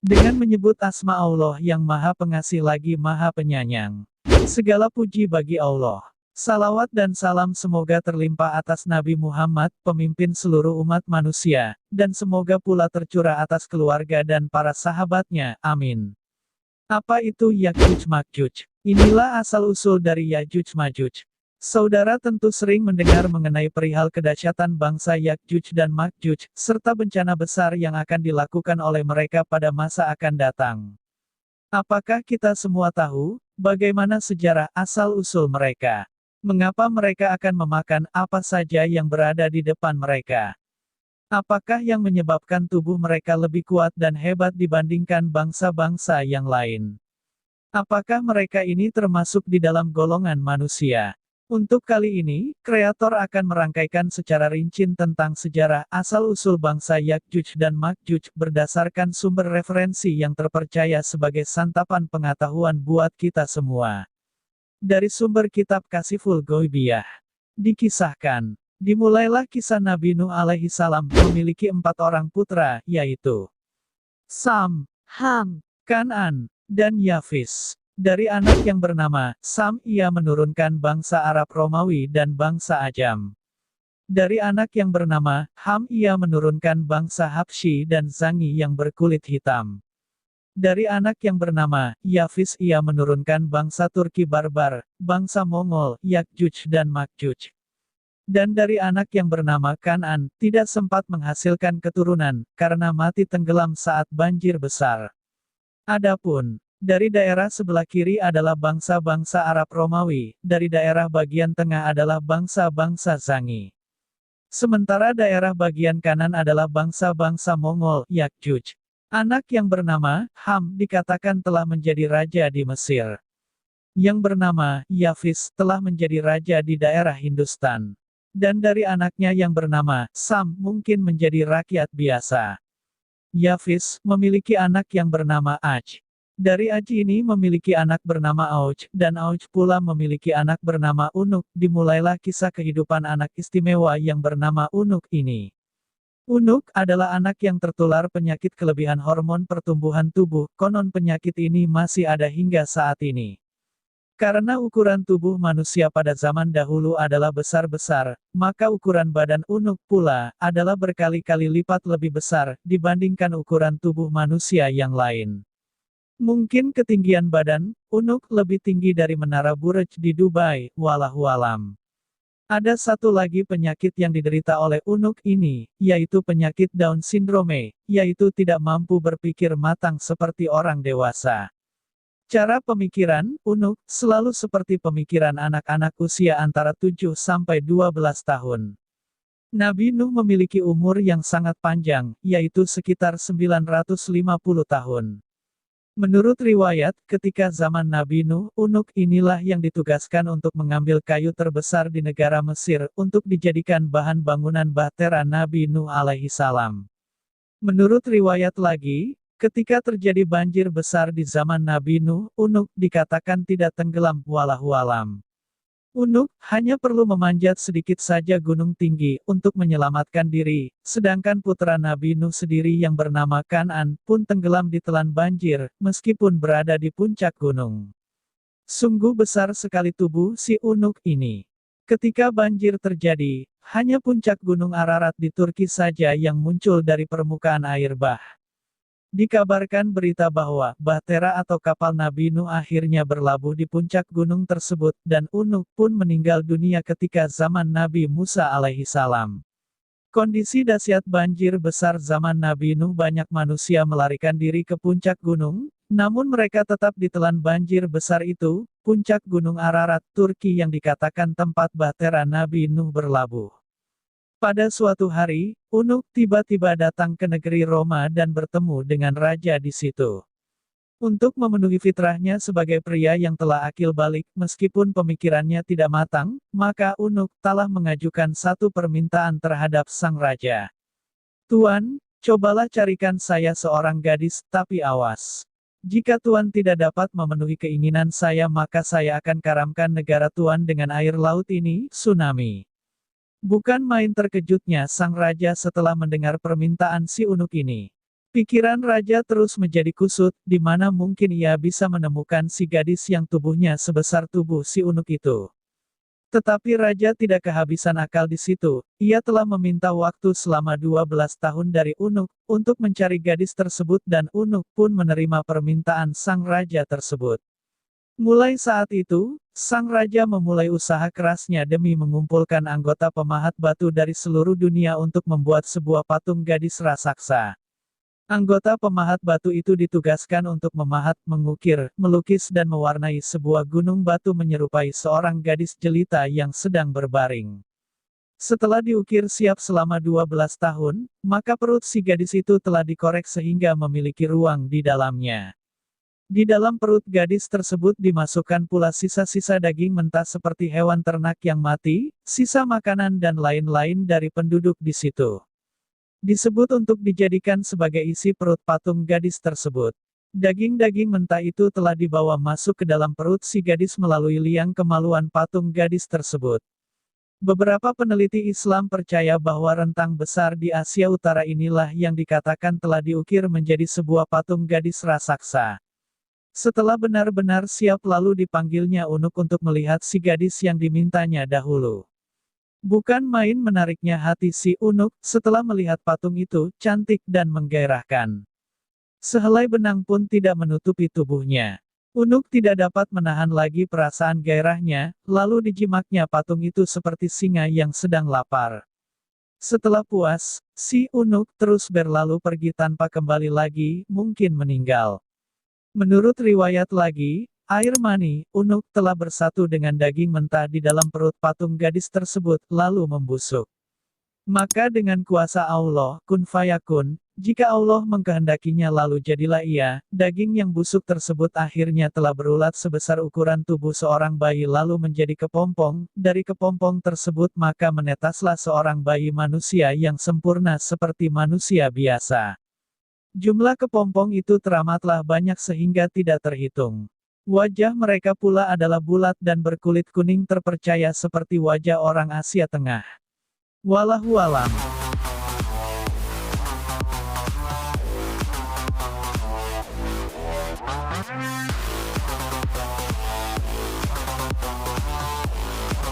Dengan menyebut asma Allah yang Maha Pengasih lagi Maha Penyayang. Segala puji bagi Allah. Salawat dan salam semoga terlimpah atas Nabi Muhammad, pemimpin seluruh umat manusia, dan semoga pula tercurah atas keluarga dan para sahabatnya. Amin. Apa itu Ya'juj Ma'juj? Inilah asal-usul dari Ya'juj Ma'juj. Saudara tentu sering mendengar mengenai perihal kedahsyatan bangsa Ya'juj dan Ma'juj, serta bencana besar yang akan dilakukan oleh mereka pada masa akan datang. Apakah kita semua tahu, bagaimana sejarah asal-usul mereka? Mengapa mereka akan memakan apa saja yang berada di depan mereka? Apakah yang menyebabkan tubuh mereka lebih kuat dan hebat dibandingkan bangsa-bangsa yang lain? Apakah mereka ini termasuk di dalam golongan manusia? Untuk kali ini, kreator akan merangkaikan secara rinci tentang sejarah asal-usul bangsa Ya'juj dan Ma'juj berdasarkan sumber referensi yang terpercaya sebagai santapan pengetahuan buat kita semua. Dari sumber kitab Kasiful Ghoibiyah. Dikisahkan, dimulailah kisah Nabi Nuh alaihi salam memiliki 4 orang putra, yaitu Sam, Ham, Kan'an, dan Yafis. Dari anak yang bernama Sam ia menurunkan bangsa Arab Romawi dan bangsa Ajam. Dari anak yang bernama Ham ia menurunkan bangsa Habsyi dan Zangi yang berkulit hitam. Dari anak yang bernama Yafis ia menurunkan bangsa Turki barbar, bangsa Mongol, Ya'juj dan Ma'juj. Dan dari anak yang bernama Kan'an, tidak sempat menghasilkan keturunan, karena mati tenggelam saat banjir besar. Adapun, dari daerah sebelah kiri adalah bangsa-bangsa Arab Romawi, dari daerah bagian tengah adalah bangsa-bangsa Zangi. Sementara daerah bagian kanan adalah bangsa-bangsa Mongol, Ya'juj. Anak yang bernama Ham dikatakan telah menjadi raja di Mesir. Yang bernama Yafis telah menjadi raja di daerah Hindustan. Dan dari anaknya yang bernama Sam mungkin menjadi rakyat biasa. Yafis memiliki anak yang bernama Aj. Dari Aj ini memiliki anak bernama Auj, dan Auj pula memiliki anak bernama Unuk. Dimulailah kisah kehidupan anak istimewa yang bernama Unuk ini. Unuk adalah anak yang tertular penyakit kelebihan hormon pertumbuhan tubuh, konon penyakit ini masih ada hingga saat ini. Karena ukuran tubuh manusia pada zaman dahulu adalah besar-besar, maka ukuran badan Unuk pula adalah berkali-kali lipat lebih besar dibandingkan ukuran tubuh manusia yang lain. Mungkin ketinggian badan Unuk lebih tinggi dari Menara Burj di Dubai, wallahualam. Ada satu lagi penyakit yang diderita oleh Unuk ini, yaitu penyakit Down Syndrome, yaitu tidak mampu berpikir matang seperti orang dewasa. Cara pemikiran Unuk selalu seperti pemikiran anak-anak usia antara 7 sampai 12 tahun. Nabi Nuh memiliki umur yang sangat panjang, yaitu sekitar 950 tahun. Menurut riwayat, ketika zaman Nabi Nuh, Unuk inilah yang ditugaskan untuk mengambil kayu terbesar di negara Mesir, untuk dijadikan bahan bangunan bahtera Nabi Nuh alaihi salam. Menurut riwayat lagi, ketika terjadi banjir besar di zaman Nabi Nuh, Unuk dikatakan tidak tenggelam, wallahualam. Unuk hanya perlu memanjat sedikit saja gunung tinggi untuk menyelamatkan diri, sedangkan putra Nabi Nuh sendiri yang bernama Kan'an pun tenggelam ditelan banjir, meskipun berada di puncak gunung. Sungguh besar sekali tubuh si Unuk ini. Ketika banjir terjadi, hanya puncak gunung Ararat di Turki saja yang muncul dari permukaan air bah. Dikabarkan berita bahwa bahtera atau kapal Nabi Nuh akhirnya berlabuh di puncak gunung tersebut, dan Unuk pun meninggal dunia ketika zaman Nabi Musa alaihi salam. Kondisi dahsyat banjir besar zaman Nabi Nuh banyak manusia melarikan diri ke puncak gunung, namun mereka tetap ditelan banjir besar itu, puncak gunung Ararat, Turki yang dikatakan tempat bahtera Nabi Nuh berlabuh. Pada suatu hari, Unuk tiba-tiba datang ke negeri Roma dan bertemu dengan raja di situ. Untuk memenuhi fitrahnya sebagai pria yang telah akil balik, meskipun pemikirannya tidak matang, maka Unuk telah mengajukan satu permintaan terhadap sang raja. Tuan, cobalah carikan saya seorang gadis, tapi awas. Jika Tuan tidak dapat memenuhi keinginan saya maka saya akan karamkan negara Tuan dengan air laut ini, tsunami. Bukan main terkejutnya sang raja setelah mendengar permintaan si Unuk ini. Pikiran raja terus menjadi kusut, di mana mungkin ia bisa menemukan si gadis yang tubuhnya sebesar tubuh si Unuk itu. Tetapi raja tidak kehabisan akal di situ. Ia telah meminta waktu selama 12 tahun dari Unuk untuk mencari gadis tersebut dan Unuk pun menerima permintaan sang raja tersebut. Mulai saat itu, sang raja memulai usaha kerasnya demi mengumpulkan anggota pemahat batu dari seluruh dunia untuk membuat sebuah patung gadis raksasa. Anggota pemahat batu itu ditugaskan untuk memahat, mengukir, melukis dan mewarnai sebuah gunung batu menyerupai seorang gadis jelita yang sedang berbaring. Setelah diukir siap selama 12 tahun, maka perut si gadis itu telah dikorek sehingga memiliki ruang di dalamnya. Di dalam perut gadis tersebut dimasukkan pula sisa-sisa daging mentah seperti hewan ternak yang mati, sisa makanan dan lain-lain dari penduduk di situ. Disebut untuk dijadikan sebagai isi perut patung gadis tersebut. Daging-daging mentah itu telah dibawa masuk ke dalam perut si gadis melalui liang kemaluan patung gadis tersebut. Beberapa peneliti Islam percaya bahwa rentang besar di Asia Utara inilah yang dikatakan telah diukir menjadi sebuah patung gadis raksasa. Setelah benar-benar siap lalu dipanggilnya Unuk untuk melihat si gadis yang dimintanya dahulu. Bukan main menariknya hati si Unuk, setelah melihat patung itu, cantik dan menggairahkan. Sehelai benang pun tidak menutupi tubuhnya. Unuk tidak dapat menahan lagi perasaan gairahnya, lalu dijimaknya patung itu seperti singa yang sedang lapar. Setelah puas, si Unuk terus berlalu pergi tanpa kembali lagi, mungkin meninggal. Menurut riwayat lagi, air mani, Unuk telah bersatu dengan daging mentah di dalam perut patung gadis tersebut, lalu membusuk. Maka dengan kuasa Allah, kun fayakun, jika Allah mengkehendakinya lalu jadilah ia, daging yang busuk tersebut akhirnya telah berulat sebesar ukuran tubuh seorang bayi lalu menjadi kepompong, dari kepompong tersebut maka menetaslah seorang bayi manusia yang sempurna seperti manusia biasa. Jumlah kepompong itu teramatlah banyak sehingga tidak terhitung. Wajah mereka pula adalah bulat dan berkulit kuning terpercaya seperti wajah orang Asia Tengah. Wallahualam.